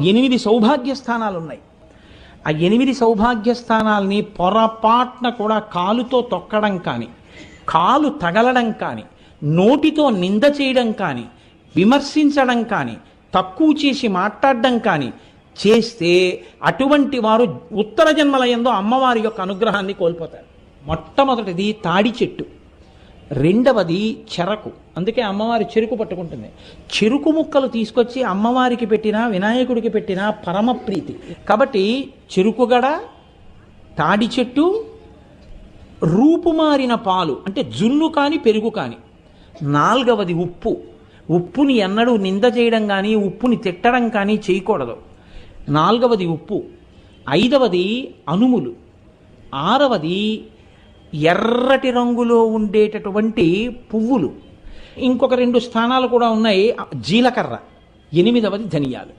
8 సౌభాగ్య స్థానాలు ఉన్నాయి. ఆ 8 సౌభాగ్య స్థానాల్ని పొరపాటున కూడా కాలుతో తొక్కడం కానీ, కాలు తగలడం కానీ, నోటితో నింద చేయడం కానీ, విమర్శించడం కానీ, తక్కువ చేసి మాట్లాడడం కానీ చేస్తే అటువంటి వారు ఉత్తర జన్మల యందు అమ్మవారి యొక్క అనుగ్రహాన్ని కోల్పోతారు. మొట్టమొదటిది తాడి చెట్టు, రెండవది చెరకు. అందుకే అమ్మవారి చెరుకు పట్టుకుంటుంది. చెరుకు ముక్కలు తీసుకొచ్చి అమ్మవారికి పెట్టినా వినాయకుడికి పెట్టినా పరమ ప్రీతి. కాబట్టి చెరుకుగడ, తాడి చెట్టు, రూపుమారిన పాలు అంటే జున్ను కానీ పెరుగు కానీ. 4వది ఉప్పు. ఉప్పుని ఎన్నడూ నింద చేయడం కానీ ఉప్పుని తిట్టడం కానీ చేయకూడదు. 4వది ఉప్పు. 5వది అనుములు. 6వది ఎర్రటి రంగులో ఉండేటటువంటి పువ్వులు. ఇంకొక 2 స్థానాలు కూడా ఉన్నాయి. జీలకర్ర. 8వది ధనియాలు.